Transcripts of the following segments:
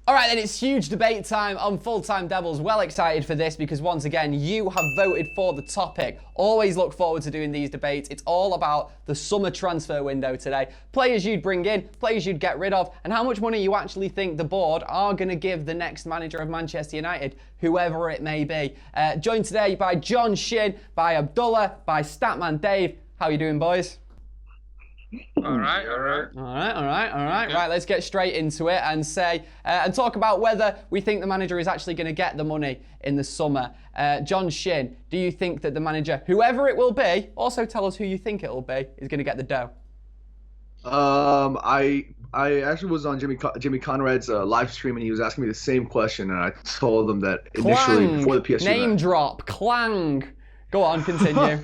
All right, then it's huge debate time on Full Time Devils. Well excited for this because once again, you have voted for the topic. Always look forward to doing these debates. It's all about the summer transfer window today. Players you'd bring in, players you'd get rid of, and how much money you actually think the board are going to give the next manager of Manchester United, whoever it may be. Joined today by John Shin, by Abdullah, by Statman Dave. How are you doing, boys? All right. Right, let's get straight into it and and talk about whether we think the manager is actually going to get the money in the summer. John Shin, do you think that the manager, whoever it will be, also tell us who you think it will be, is going to get the dough? I actually was on Jimmy Conrad's live stream, and he was asking me the same question, and I told him that initially before the PSG name match. Drop, Clang. Go on, continue.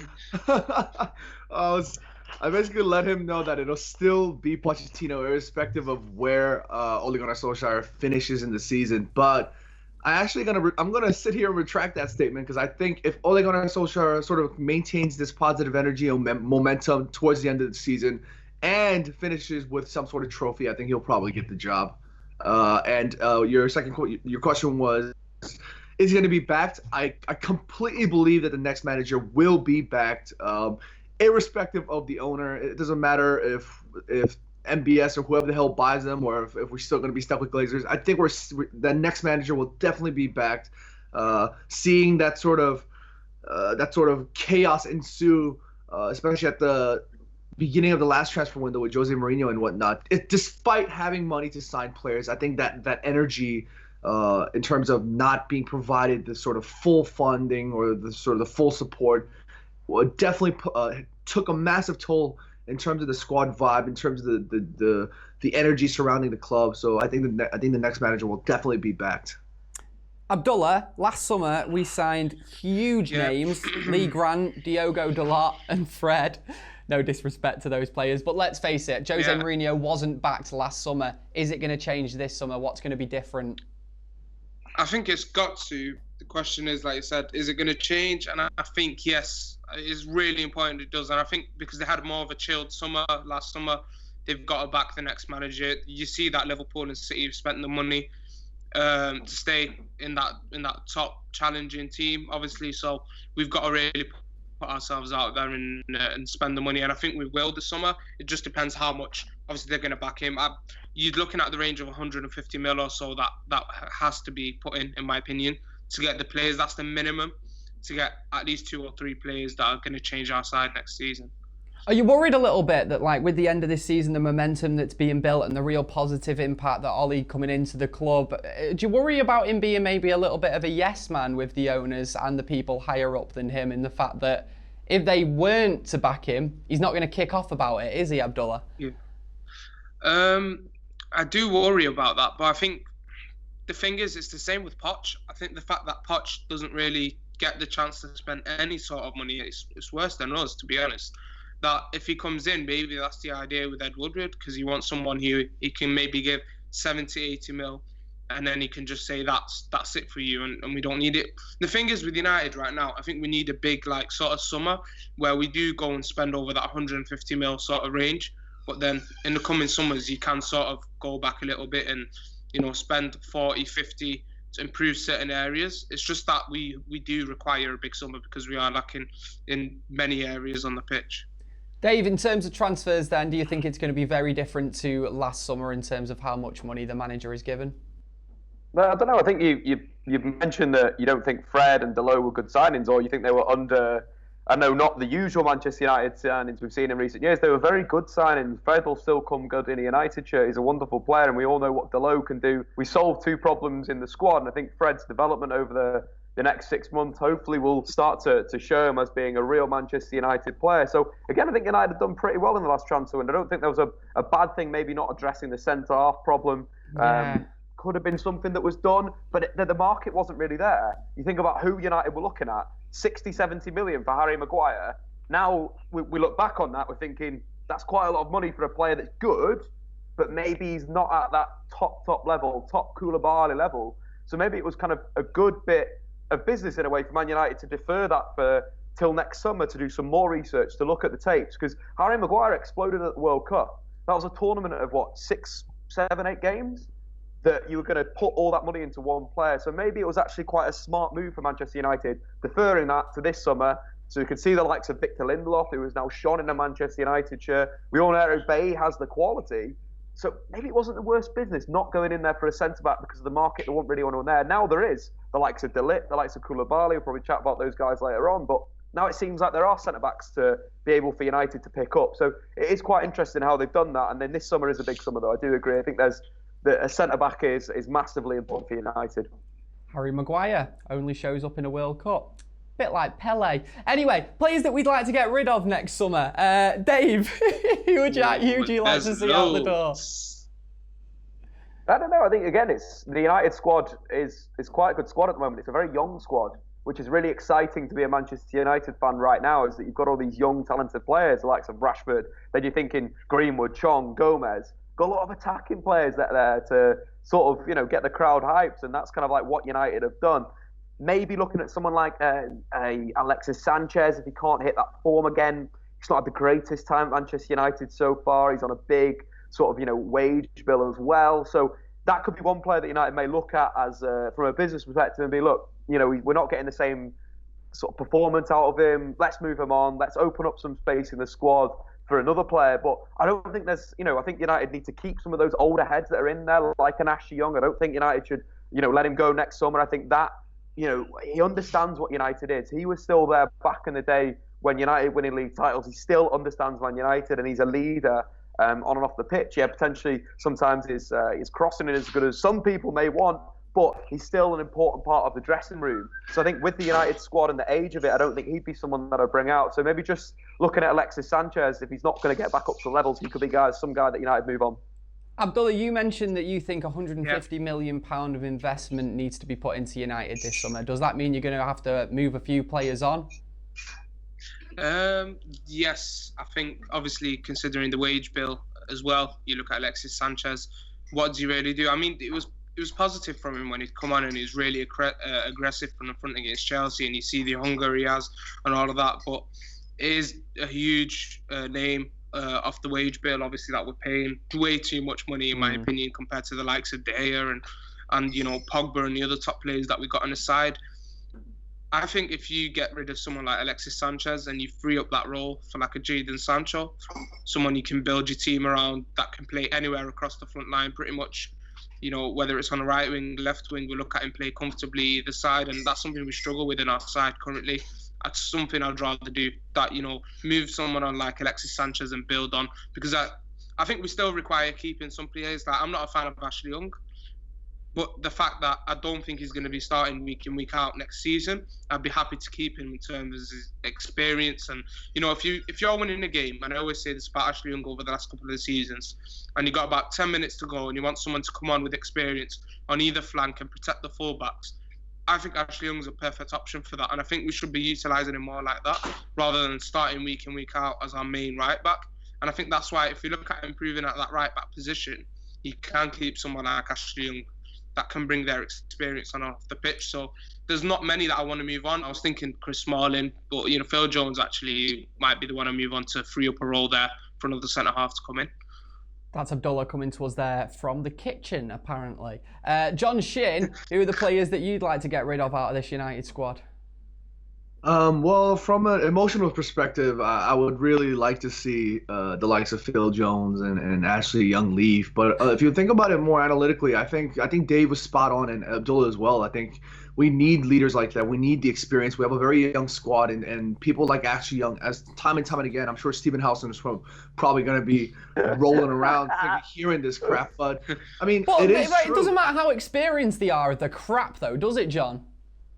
I basically let him know that it'll still be Pochettino, irrespective of where Ole Gunnar Solskjaer finishes in the season. But I'm gonna sit here and retract that statement, because I think if Ole Gunnar Solskjaer sort of maintains this positive energy and momentum towards the end of the season and finishes with some sort of trophy, I think he'll probably get the job. Your question was, is he going to be backed? I completely believe that the next manager will be backed. Irrespective of the owner. It doesn't matter if MBS or whoever the hell buys them, or if we're still going to be stuck with Glazers. I think the next manager will definitely be backed. Seeing that sort of chaos ensue, especially at the beginning of the last transfer window with Jose Mourinho and whatnot. Despite having money to sign players, I think that energy, in terms of not being provided the sort of full funding or the sort of the full support, definitely took a massive toll in terms of the squad vibe, in terms of the energy surrounding the club. So I think the next manager will definitely be backed. Abdullah, last summer we signed huge names: Lee Grant, Diogo Dalot, and Fred. No disrespect to those players, but let's face it, Jose Mourinho wasn't backed last summer. Is it going to change this summer? What's going to be different? I think it's got to. The question is, like you said, is it going to change? And I think yes, it's really important it does. And I think because they had more of a chilled summer last summer, they've got to back the next manager. You see that Liverpool and City have spent the money to stay in that top challenging team, obviously. So we've got to really put ourselves out there and spend the money. And I think we will this summer. It just depends how much. Obviously, they're going to back him. You're looking at the range of 150 mil or so that has to be put in my opinion, to get the players. That's the minimum, to get at least 2 or 3 players that are going to change our side next season. Are you worried a little bit that, like, with the end of this season, the momentum that's being built and the real positive impact that Ollie coming into the club, do you worry about him being maybe a little bit of a yes man with the owners and the people higher up than him, in the fact that if they weren't to back him, he's not going to kick off about it, is he, Abdullah? Yeah. I do worry about that, but I think the thing is, it's the same with Poch. I think the fact that Poch doesn't really get the chance to spend any sort of money, it's worse than us, to be honest. That if he comes in, maybe that's the idea with Ed Woodward, because he wants someone who he can maybe give 70, 80 mil, and then he can just say that's it for you, and we don't need it. The thing is with United right now, I think we need a big sort of summer where we do go and spend over that 150 mil sort of range. But then in the coming summers, you can sort of go back a little bit and, spend 40, 50 to improve certain areas. It's just that we do require a big summer because we are lacking in many areas on the pitch. Dave, in terms of transfers then, do you think it's going to be very different to last summer in terms of how much money the manager is given? No, I don't know. I think you mentioned that you don't think Fred and Dalot were good signings, or you think they were under, I know, not the usual Manchester United signings we've seen in recent years. They were very good signings. Fred will still come good in a United shirt. He's a wonderful player, and we all know what Dalot can do. We solved 2 problems in the squad, and I think Fred's development over the next 6 months hopefully will start to show him as being a real Manchester United player. So again, I think United have done pretty well in the last transfer window. I don't think there was a bad thing maybe not addressing the centre-half problem. Yeah. Could have been something that was done, but the market wasn't really there. You think about who United were looking at, 60, 70 million for Harry Maguire. Now we look back on that, we're thinking that's quite a lot of money for a player that's good, but maybe he's not at that top level, top Koulibaly level. So maybe it was kind of a good bit of business in a way for Man United to defer that till next summer, to do some more research, to look at the tapes, because Harry Maguire exploded at the World Cup. That was a tournament of 6, 7, 8 games. that you were going to put all that money into one player. So maybe it was actually quite a smart move for Manchester United, deferring that to this summer. So you can see the likes of Victor Lindelof, who is now shone in a Manchester United shirt. We all know Bay has the quality. So maybe it wasn't the worst business not going in there for a centre-back because of the market. There wasn't really anyone there. Now there is. The likes of De Ligt, the likes of Koulibaly. We'll probably chat about those guys later on. But now it seems like there are centre-backs to be able for United to pick up. So it is quite interesting how they've done that. And then this summer is a big summer, though. I do agree. I think a centre-back is massively important for United. Harry Maguire only shows up in a World Cup. Bit like Pele. Anyway, players that we'd like to get rid of next summer. Dave, who would you like to see out the door? I don't know. I think again, it's the United squad is quite a good squad at the moment. It's a very young squad, which is really exciting to be a Manchester United fan right now. Is that you've got all these young, talented players, the likes of Rashford. Then you're thinking Greenwood, Chong, Gomez. Got a lot of attacking players that are there to sort of get the crowd hyped, and that's kind of like what United have done. Maybe looking at someone like a Alexis Sanchez, if he can't hit that form again. He's not had the greatest time at Manchester United so far. He's on a big sort of wage bill as well. So that could be one player that United may look at as from a business perspective and be, look, we're not getting the same sort of performance out of him. Let's move him on. Let's open up some space in the squad for another player. But I don't think there's, I think United need to keep some of those older heads that are in there, like an Ashley Young. I don't think United should, let him go next summer. I think that, he understands what United is. He was still there back in the day when United winning league titles. He still understands Man United, and he's a leader on and off the pitch. Yeah, potentially sometimes his crossing is as good as some people may want, but he's still an important part of the dressing room. So I think with the United squad and the age of it, I don't think he'd be someone that I'd bring out. So maybe just looking at Alexis Sanchez, if he's not going to get back up to the levels, he could be some guy that United move on. Abdullah, you mentioned that you think £150 million of investment needs to be put into United this summer. Does that mean you're going to have to move a few players on? Yes, I think obviously considering the wage bill as well, you look at Alexis Sanchez, what does he really do? I mean, it was positive from him when he'd come on and he was really aggressive from the front against Chelsea, and you see the hunger he has and all of that, but it is a huge name off the wage bill, obviously, that we're paying way too much money in my opinion compared to the likes of De Gea and Pogba and the other top players that we got on the side. I think if you get rid of someone like Alexis Sanchez and you free up that role for like a Jadon Sancho, someone you can build your team around that can play anywhere across the front line pretty much, whether it's on the right wing, left wing, we look at him play comfortably either side, and that's something we struggle with in our side currently. That's something I'd rather do, that, move someone on like Alexis Sanchez and build on, because I think we still require keeping some players. Like, I'm not a fan of Ashley Young, but the fact that I don't think he's going to be starting week in, week out next season, I'd be happy to keep him in terms of his experience. And, if you're winning a game, and I always say this about Ashley Young over the last couple of seasons, and you got about 10 minutes to go and you want someone to come on with experience on either flank and protect the fullbacks, I think Ashley Young's a perfect option for that. And I think we should be utilising him more like that, rather than starting week in, week out as our main right-back. And I think that's why if you look at improving at that right-back position, you can keep someone like Ashley Young that can bring their experience on off the pitch. So there's not many that I want to move on. I was thinking Chris Smalling, but Phil Jones actually might be the one I move on to free up a role there for another centre-half to come in. That's Abdullah coming to us there from the kitchen, apparently. John Shin, who are the players that you'd like to get rid of out of this United squad? Well, from an emotional perspective, I would really like to see the likes of Phil Jones and Ashley Young leave. But if you think about it more analytically, I think Dave was spot on, and Abdullah as well. I think we need leaders like that. We need the experience. We have a very young squad, and people like Ashley Young, as time and time and again, I'm sure Stephen Howson is probably going to be rolling around hearing this crap. But, I mean, it is true. It doesn't matter how experienced they are at the crap, though, does it, John?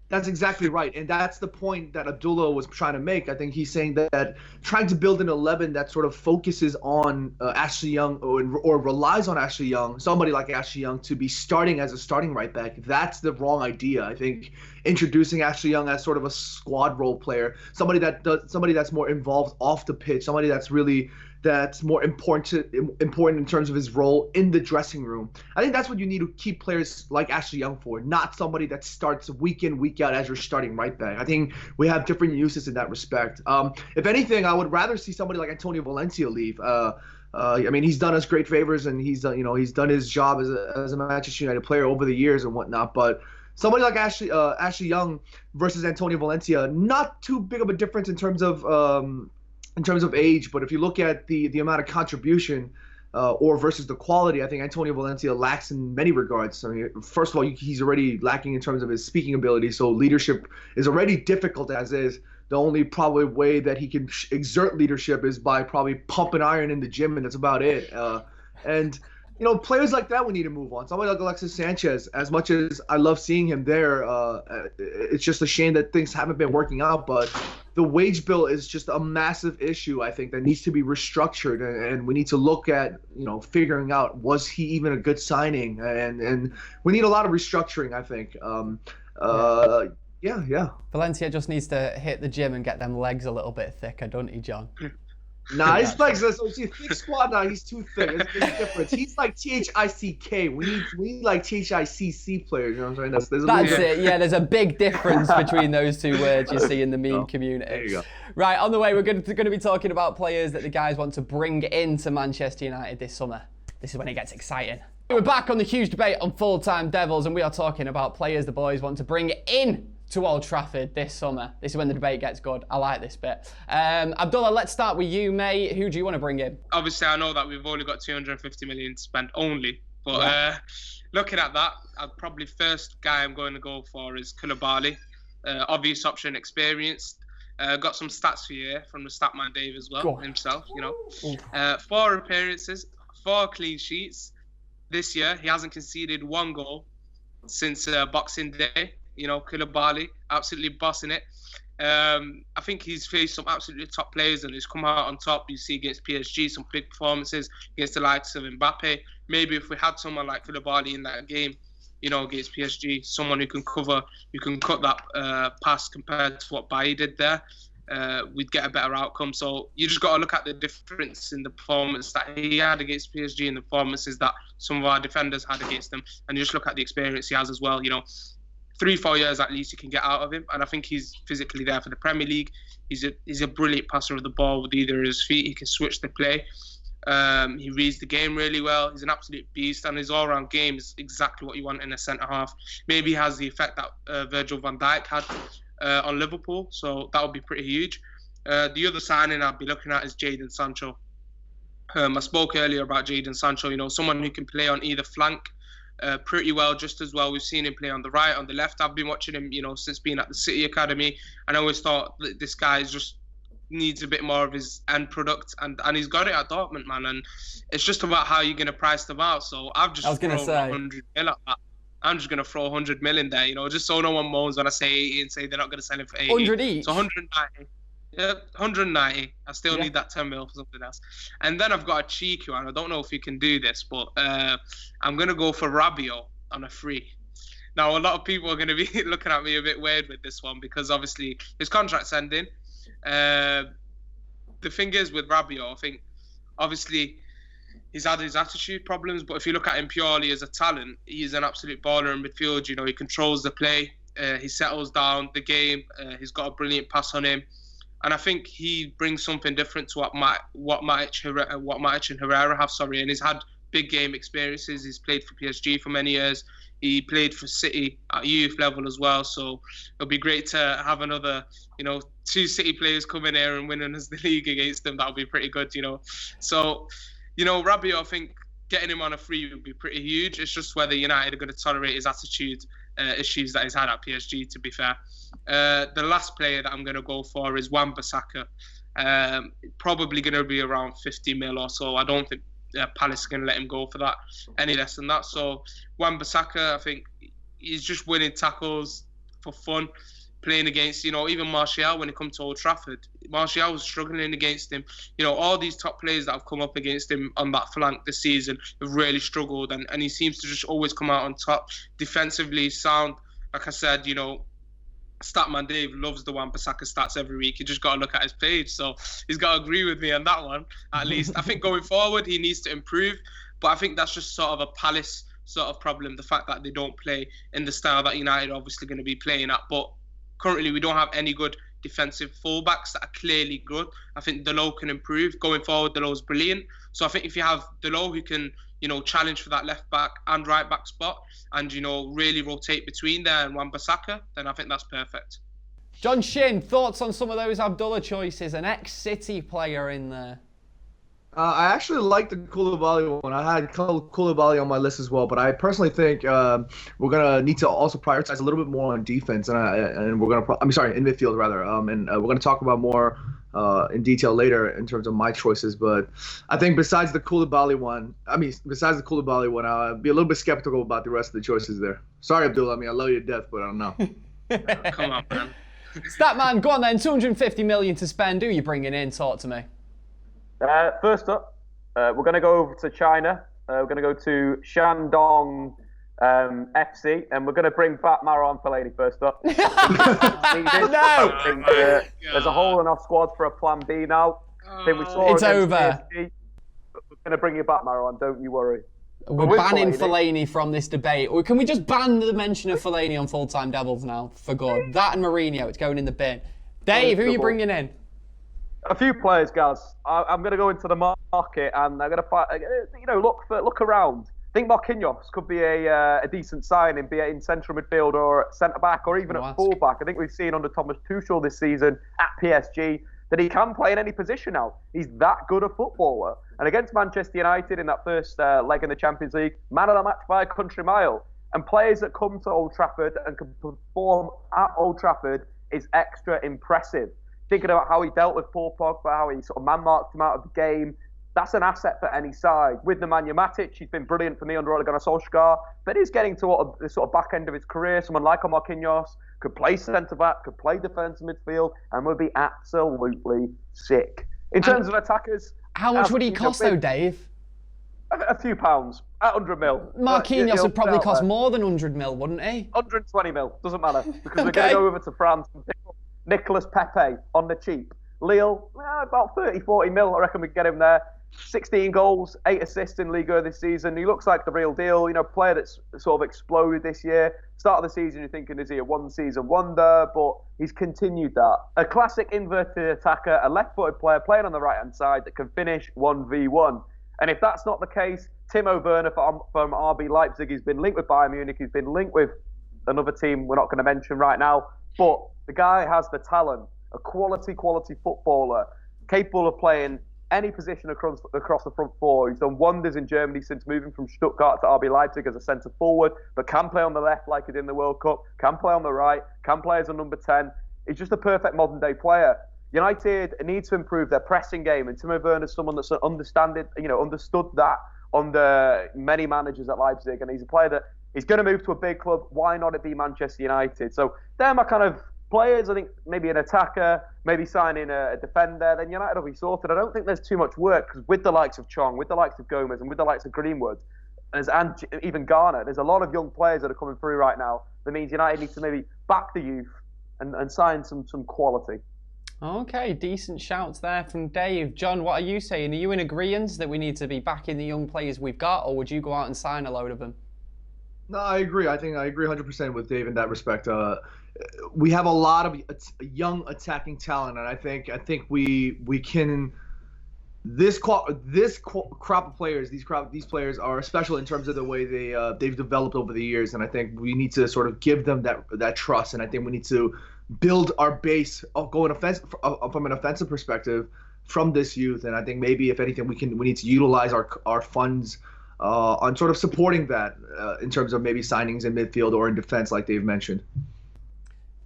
That's exactly right. And that's the point that Abdullah was trying to make. I think he's saying that trying to build an 11 that sort of focuses on Ashley Young or relies on Ashley Young, somebody like Ashley Young, to be starting as a starting right back, that's the wrong idea. I think introducing Ashley Young as sort of a squad role player, somebody that's more involved off the pitch, somebody that's more important in terms of his role in the dressing room. I think that's what you need to keep players like Ashley Young for, not somebody that starts week in, week out as your starting right back. I think we have different uses in that respect. If anything, I would rather see somebody like Antonio Valencia leave. I mean, he's done us great favors, and he's done his job as a Manchester United player over the years and whatnot. But somebody like Ashley Young versus Antonio Valencia, not too big of a difference in terms of age, but if you look at the amount of contribution or versus the quality, I think Antonio Valencia lacks in many regards. I mean, first of all, he's already lacking in terms of his speaking ability, so leadership is already difficult as is. The only probably way that he can exert leadership is by probably pumping iron in the gym, and that's about it. And players like that we need to move on. Somebody like Alexis Sanchez, as much as I love seeing him there, it's just a shame that things haven't been working out. But the wage bill is just a massive issue, I think, that needs to be restructured. And we need to look at, figuring out, was he even a good signing? And we need a lot of restructuring, I think. Yeah. Valencia just needs to hit the gym and get them legs a little bit thicker, don't he, John? Nah, his legs. So see, thick squad now. He's too thick. There's a big difference. He's like THICK. We need like THICC players. You know what I'm saying? That's it. Yeah, there's a big difference between those two words you see in the meme community. There you go. Right, on the way, we're going to be talking about players that the guys want to bring into Manchester United this summer. This is when it gets exciting. We're back on the huge debate on Full-Time Devils, and we are talking about players the boys want to bring in to Old Trafford this summer. This is when the debate gets good. I like this bit. Abdullah, let's start with you, mate. Who do you want to bring in? Obviously, I know that we've only got 250 million to spend only, but looking at that, probably first guy I'm going to go for is Koulibaly. Obvious option, experienced. Got some stats for you from the Statman Dave as well, himself, 4 appearances, 4 clean sheets. This year, he hasn't conceded 1 goal since Boxing Day. Koulibaly, absolutely bossing it. I think he's faced some absolutely top players and he's come out on top. You see against PSG, some big performances against the likes of Mbappe. Maybe if we had someone like Koulibaly in that game, against PSG, someone who can cover, who can cut that pass compared to what Bailly did there, we'd get a better outcome. So you just got to look at the difference in the performance that he had against PSG and the performances that some of our defenders had against them. And you just look at the experience he has as well, 3-4 years at least you can get out of him, and I think he's physically there for the Premier League. He's a brilliant passer of the ball with either of his feet. He can switch the play. He reads the game really well. He's an absolute beast, and his all-round game is exactly what you want in a centre half. Maybe he has the effect that Virgil van Dijk had on Liverpool, so that would be pretty huge. The other signing I'd be looking at is Jadon Sancho. I spoke earlier about Jadon Sancho. Someone who can play on either flank. Pretty well, just as well. We've seen him play on the right, on the left. I've been watching him, since being at the City Academy, and I always thought that this guy just needs a bit more of his end product, and he's got it at Dortmund, man. And it's just about how you're going to price them out. So I've just thrown 100 mil at that. I'm just going to throw 100 mil in there, just so no one moans when I say 80 and say they're not going to sell him for 80. 100 each? So 190. Yeah, 190. I still need that 10 mil for something else. And then I've got a cheeky one. I don't know if you can do this, but I'm going to go for Rabiot on a free. Now, a lot of people are going to be looking at me a bit weird with this one because obviously his contract's ending. The thing is with Rabiot, I think obviously he's had his attitude problems, but if you look at him purely as a talent, he's an absolute baller in midfield. He controls the play. He settles down the game. He's got a brilliant pass on him. And I think he brings something different to what Matic and Herrera have, and he's had big game experiences. He's played for PSG for many years. He played for City at youth level as well. So it'll be great to have another, 2 City players come in here and winning us the league against them. That'll be pretty good, So, Rabiot, I think getting him on a free would be pretty huge. It's just whether United are going to tolerate his attitude issues that he's had at PSG, to be fair. The last player that I'm going to go for is Wan-Bissaka. Probably going to be around 50 mil or so. I don't think Palace are going to let him go for that, any less than that. So Wan-Bissaka, I think he's just winning tackles for fun, playing against, even Martial when it comes to Old Trafford. Martial was struggling against him. All these top players that have come up against him on that flank this season have really struggled, and he seems to just always come out on top. Defensively sound, like I said, Statman Dave loves the Wan-Bissaka stats every week. You just got to look at his page. So he's got to agree with me on that one, at least. I think going forward, he needs to improve. But I think that's just sort of a Palace sort of problem, the fact that they don't play in the style that United are obviously going to be playing at. But currently, we don't have any good defensive fullbacks that are clearly good. I think Delo can improve. Going forward, Delo's brilliant. So I think if you have Delo who can, challenge for that left back and right back spot and, really rotate between there and Wan-Bissaka, then I think that's perfect. John Shin, thoughts on some of those Abdullah choices? An ex-City player in there. I actually like the Koulibaly one. I had Koulibaly on my list as well, but I personally think we're gonna need to also prioritize a little bit more on defense, and we're gonna. In midfield rather. And we're gonna talk about more in detail later in terms of my choices. But I think besides the Koulibaly one, I'll be a little bit skeptical about the rest of the choices there. Sorry, Abdullah. I love you to death, but I don't know. Come on, man. Statman, go on then. 250 million to spend. Who are you bringing in? Talk to me. First up, we're going to go over to China. We're going to go to Shandong FC, and we're going to bring back Marouane Fellaini first up. No! There's a hole in our squad for a plan B now. I think we saw it's over. PSG, but we're going to bring you back, Marouane. Don't you worry. We're banning Fellaini from this debate. Or can we just ban the mention of Fellaini on Full-Time Devils now, for good? That and Mourinho, it's going in the bin. Dave, who are you bringing in? A few players, guys. I'm going to go into the market and I'm going to look around. I think Marquinhos could be a decent signing, be it in central midfield or centre back or even at full back. I think we've seen under Thomas Tuchel this season at PSG that he can play in any position now. He's that good a footballer. And against Manchester United in that first leg in the Champions League, man of the match by a country mile. And players that come to Old Trafford and can perform at Old Trafford is extra impressive. Thinking about how he dealt with Paul Pogba, how he sort of man-marked him out of the game, that's an asset for any side. With Nemanja Matic, he's been brilliant for me under Ole Gunnar Solskjaer, but he's getting to the sort of back end of his career. Someone like Marquinhos could play centre-back, could play defensive midfield, and would be absolutely sick. In terms of attackers... How much would he cost, though, Dave? A few pounds. At 100 mil. Marquinhos would probably cost more than 100 mil, wouldn't he? 120 mil. Doesn't matter. Because we're going to go over to France and pick up Nicolas Pepe on the cheap. Lille, about 30, 40 mil. I reckon we can get him there. 16 goals, 8 assists in Ligue 1 this season. He looks like the real deal. Player that's sort of exploded this year. Start of the season, you're thinking, is he a one-season wonder? But he's continued that. A classic inverted attacker, a left-footed player playing on the right-hand side that can finish 1v1. And if that's not the case, Timo Werner from RB Leipzig, he's been linked with Bayern Munich. He's been linked with another team we're not going to mention right now. But the guy has the talent, a quality footballer, capable of playing any position across the front four. He's done wonders in Germany since moving from Stuttgart to RB Leipzig as a centre forward, but can play on the left like he did in the World Cup, can play on the right, can play as a number 10. He's just a perfect modern day player. United need to improve their pressing game, and Timo Werner is someone that's understood that under many managers at Leipzig, and he's a player that is going to move to a big club. Why not it be Manchester United? So they're my kind of players. I think maybe an attacker, maybe signing a defender, then United will be sorted. I don't think there's too much work, because with the likes of Chong, with the likes of Gomez, and with the likes of Greenwood, and even Garner, there's a lot of young players that are coming through right now. That means United needs to maybe back the youth and sign some quality. Okay, decent shouts there from Dave. John, what are you saying? Are you in agreement that we need to be backing the young players we've got, or would you go out and sign a load of them? No, I agree. I think I agree 100% with Dave in that respect. We have a lot of young attacking talent, and I think we can. This crop of players, these players are special in terms of the way they've developed over the years, and I think we need to sort of give them that trust, and I think we need to build our base of going from an offensive perspective from this youth, and I think maybe if anything we need to utilize our funds on sort of supporting that in terms of maybe signings in midfield or in defense, like Dave mentioned.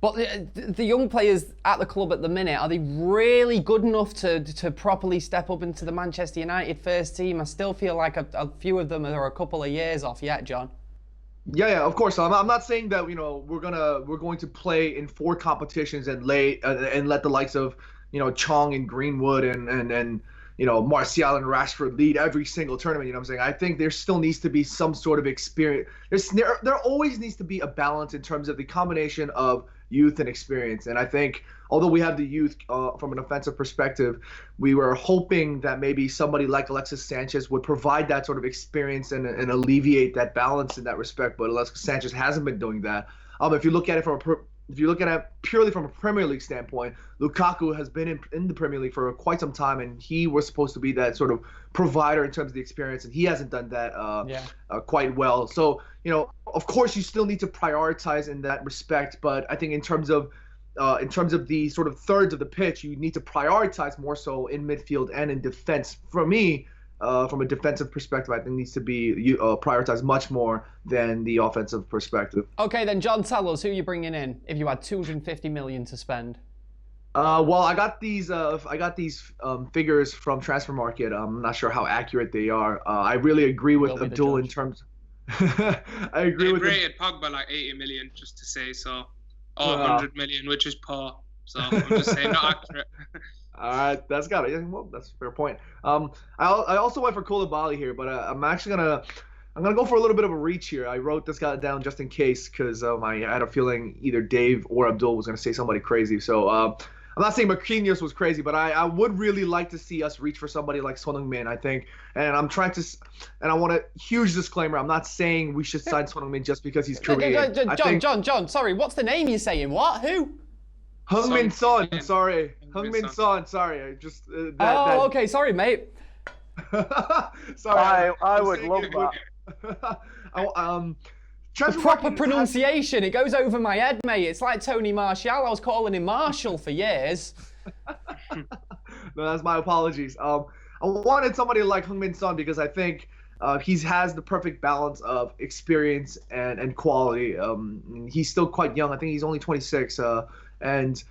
But the young players at the club at the minute, are they really good enough to properly step up into the Manchester United first team? I still feel like a few of them are a couple of years off yet, John. Yeah, of course. I'm not saying that we're going to play in 4 competitions and let the likes of Chong and Greenwood and Martial and Rashford lead every single tournament. I'm saying? I think there still needs to be some sort of experience. There always needs to be a balance in terms of the combination of youth and experience. And I think although we have the youth from an offensive perspective, we were hoping that maybe somebody like Alexis Sanchez would provide that sort of experience and alleviate that balance in that respect. But Alexis Sanchez hasn't been doing that. If you look at it purely from a Premier League standpoint, Lukaku has been in the Premier League for quite some time, and he was supposed to be that sort of provider in terms of the experience, and he hasn't done that quite well. So, of course, you still need to prioritize in that respect, but I think in terms of the sort of thirds of the pitch, you need to prioritize more so in midfield and in defense. For me, from a defensive perspective, I think needs to be prioritized much more than the offensive perspective. Okay, then, John, tell us who you're bringing in if you had 250 million to spend. Well, I got these figures from Transfer Market. I'm not sure how accurate they are. I really agree with Abdullah in terms. I agree with. They rated Pogba like 80 million, just to say so, or 100 million, which is poor. So I'm just saying, not accurate. All right, that's got it. Well, that's a fair point. I also went for Koulibaly here, but I'm actually gonna go for a little bit of a reach here. I wrote this guy down just in case because I had a feeling either Dave or Abdul was gonna say somebody crazy. So I'm not saying Marquinhos was crazy, but I would really like to see us reach for somebody like Son Heung-min, I think. And I want a huge disclaimer. I'm not saying we should sign Son Heung-min just because he's Korean. John, sorry, what's the name you're saying? What? Who? Heung-min Son, sorry. Heung-min Son, sorry. I just okay, sorry, mate. Sorry. I would love that. The proper pronunciation, it goes over my head, mate. It's like Tony Martial. I was calling him Marshall for years. No, that's my apologies. I wanted somebody like Heung-min Son because I think he has the perfect balance of experience and quality. He's still quite young. I think he's only 26. And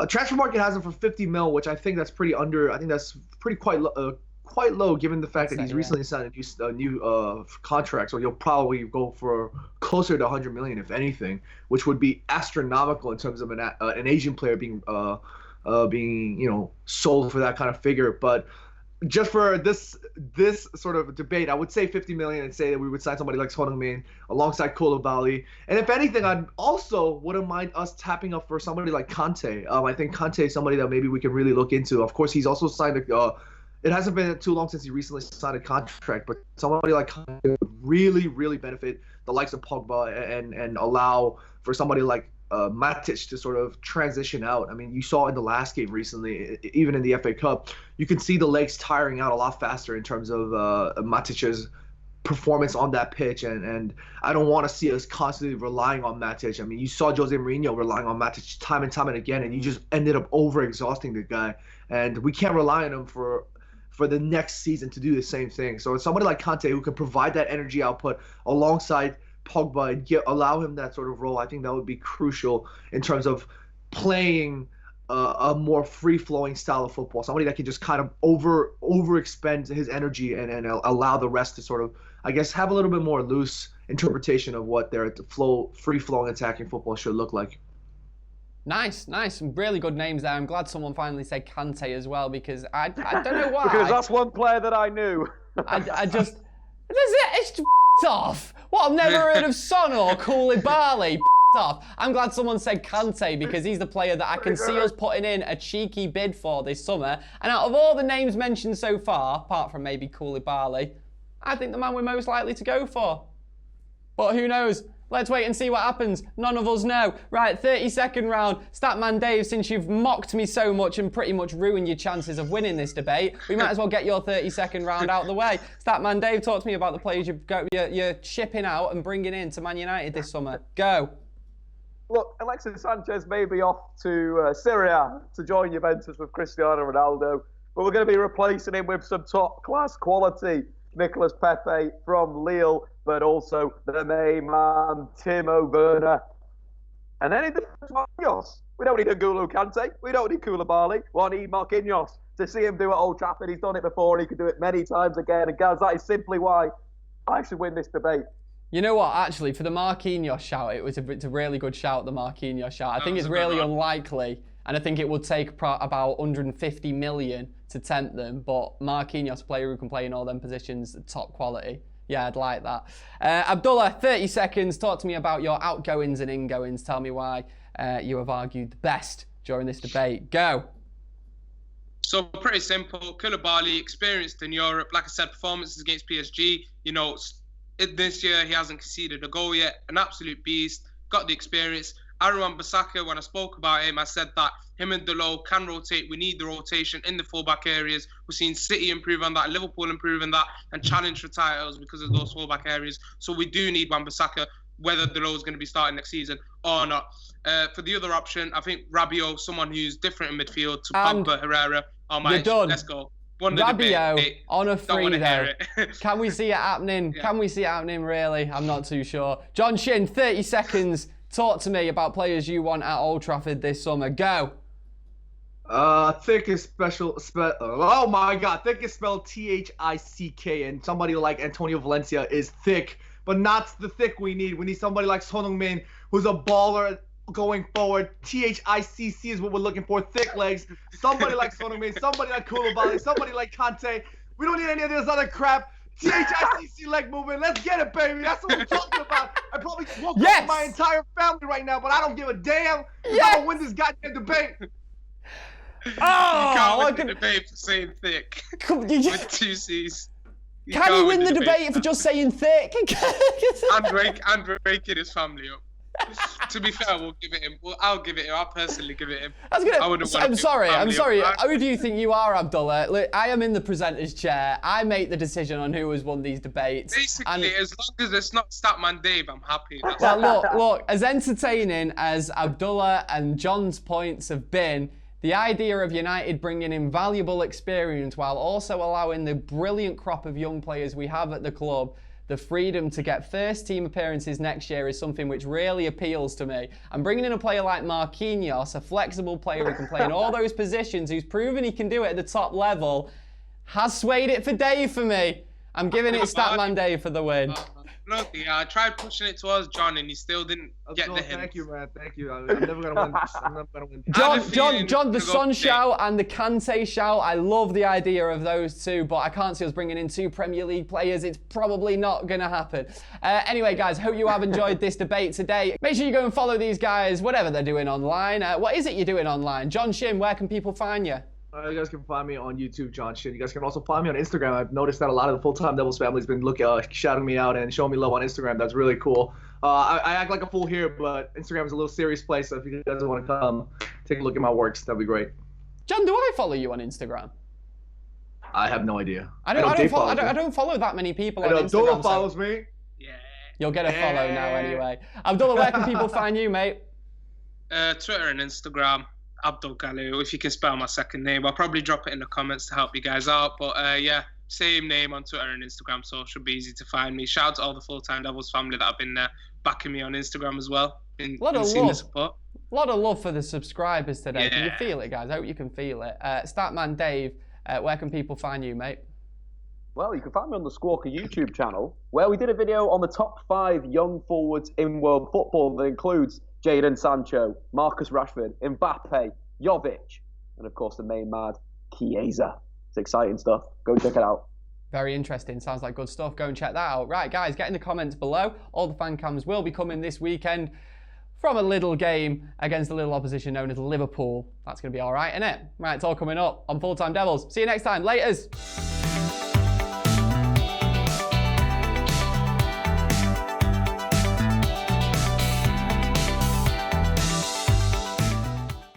Transfer Market has him for 50 mil, which I think that's pretty under. I think that's quite low given the fact that he's recently signed a new contract. So he'll probably go for closer to 100 million, if anything, which would be astronomical in terms of an Asian player being sold for that kind of figure. But just for this sort of debate, I would say 50 million and say that we would sign somebody like Son Heung-min alongside Koulibaly. And if anything, I also wouldn't mind us tapping up for somebody like Kante. I think Kante is somebody that maybe we can really look into. Of course, he's also signed it hasn't been too long since he recently signed a contract, but somebody like Kante would really, really benefit the likes of Pogba and allow for somebody like Matic to sort of transition out. I mean, you saw in the last game recently, even in the FA Cup, you can see the legs tiring out a lot faster in terms of Matic's performance on that pitch, and I don't want to see us constantly relying on Matic. I mean, you saw Jose Mourinho relying on Matic time and time and again, and you just ended up over-exhausting the guy, and we can't rely on him for the next season to do the same thing. So it's somebody like Kante who can provide that energy output alongside Pogba and allow him that sort of role. I think that would be crucial in terms of playing a more free-flowing style of football. Somebody that can just kind of overexpend his energy and allow the rest to sort of, I guess, have a little bit more loose interpretation of what their free-flowing attacking football should look like. Nice. Some really good names there. I'm glad someone finally said Kante as well because I don't know why. Because that's one player that I knew. It's off. What, I've never heard of Son or Koulibaly. Off. I'm glad someone said Kante because he's the player that I can see us putting in a cheeky bid for this summer. And out of all the names mentioned so far, apart from maybe Koulibaly, I think the man we're most likely to go for. But who knows? Let's wait and see what happens. None of us know. Right, 30-second round. Statman Dave, since you've mocked me so much and pretty much ruined your chances of winning this debate, we might as well get your 30-second round out of the way. Statman Dave, talk to me about the players you're shipping out and bringing in to Man United this summer. Go. Look, Alexis Sanchez may be off to Syria to join Juventus with Cristiano Ronaldo, but we're going to be replacing him with some top-class quality. Nicolas Pepe from Lille, but also the main man, Timo Werner. And then in the Marquinhos, we don't need N'Golo Kante, we don't need Koulibaly, we need Marquinhos. To see him do it at Old Trafford, he's done it before, and he can do it many times again. And guys, that is simply why I should win this debate. You know what, actually, for the Marquinhos shout, it's a really good shout, the Marquinhos shout. I think it's really unlikely, and I think it would take about 150 million to tempt them, but Marquinhos, player who can play in all them positions, top quality. Yeah, I'd like that. Abdullah, 30 seconds. Talk to me about your outgoings and ingoings. Tell me why you have argued the best during this debate. Go. So pretty simple. Koulibaly, experienced in Europe. Like I said, performances against PSG. You know, this year he hasn't conceded a goal yet. An absolute beast. Got the experience. Aaron Wan-Bissaka, when I spoke about him, I said that him and Delo can rotate. We need the rotation in the fullback areas. We're seeing City improve on that, Liverpool improve on that, and challenge for titles because of those fullback areas. So we do need Wan-Bissaka, whether Delo is going to be starting next season or not. For the other option, I think Rabiot, someone who's different in midfield to Pogba, Herrera. Oh my, let's go. Rabiot on a free though. It. Can we see it happening? Yeah. Can we see it happening really? I'm not too sure. John Shin, 30 seconds. Talk to me about players you want at Old Trafford this summer. Go. Thick is oh my God, thick is spelled Thick, and somebody like Antonio Valencia is thick, but not the thick we need. We need somebody like Son Heung-min, who's a baller going forward. Thick is what we're looking for. Thick legs. Somebody like Son Heung-min, somebody like Koulibaly, somebody like Kante. We don't need any of this other crap. THICC leg movement. Let's get it, baby. That's what I'm talking about. I probably woke up my entire family right now, but I don't give a damn. I'm gonna win this goddamn debate. You can't win the debate for saying thick. With 2 C's. Can you win the debate for just saying thick? and breaking his family up. To be fair, we'll give it him. Well, I'll give it him. I'll personally give it him. I'm sorry. Who do you think you are, Abdullah? Look, I am in the presenter's chair. I make the decision on who has won these debates. Basically, as long as it's not Statman Dave, I'm happy. Well, look, as entertaining as Abdullah and John's points have been, the idea of United bringing in valuable experience while also allowing the brilliant crop of young players we have at the club the freedom to get first team appearances next year is something which really appeals to me. And bringing in a player like Marquinhos, a flexible player who can play in all those positions, who's proven he can do it at the top level, has swayed it for Dave for me. I'm giving it Statman Dave for the win. Look, I tried pushing it towards John and he still didn't get the hint. Thank you, man. Thank you. I'm never going to win this. I'm never going to win. John, the Son shout and the Kante shout, I love the idea of those two, but I can't see us bringing in 2 Premier League players. It's probably not going to happen. Anyway, guys, hope you have enjoyed this debate today. Make sure you go and follow these guys, whatever they're doing online. What is it you're doing online? John Shin, where can people find you? You guys can find me on YouTube, John Shin. You guys can also find me on Instagram. I've noticed that a lot of the Full-Time Devils family has been shouting me out and showing me love on Instagram. That's really cool. I act like a fool here, but Instagram is a little serious place, so if you guys want to come take a look at my works, that'd be great. John, do I follow you on Instagram? I have no idea. I don't follow that many people on Instagram. Abdullah follows me. Yeah. You'll get a follow now anyway. Abdullah, where can people find you, mate? Twitter and Instagram. Abdul Galu, if you can spell my second name. I'll probably drop it in the comments to help you guys out. But yeah, same name on Twitter and Instagram, so it should be easy to find me. Shout out to all the Full-Time Devils family that have been backing me on Instagram as well. A lot of love for the subscribers today. Yeah. Can you feel it, guys? I hope you can feel it. Statman Dave, where can people find you, mate? Well, you can find me on the Squawker YouTube channel, where we did a video on the top 5 young forwards in world football that includes Jadon Sancho, Marcus Rashford, Mbappe, Jovic, and of course the main mad, Chiesa. It's exciting stuff. Go check it out. Very interesting. Sounds like good stuff. Go and check that out. Right, guys, get in the comments below. All the fan cams will be coming this weekend from a little game against a little opposition known as Liverpool. That's going to be all right, isn't it? Right, it's all coming up on Full-Time Devils. See you next time. Laters.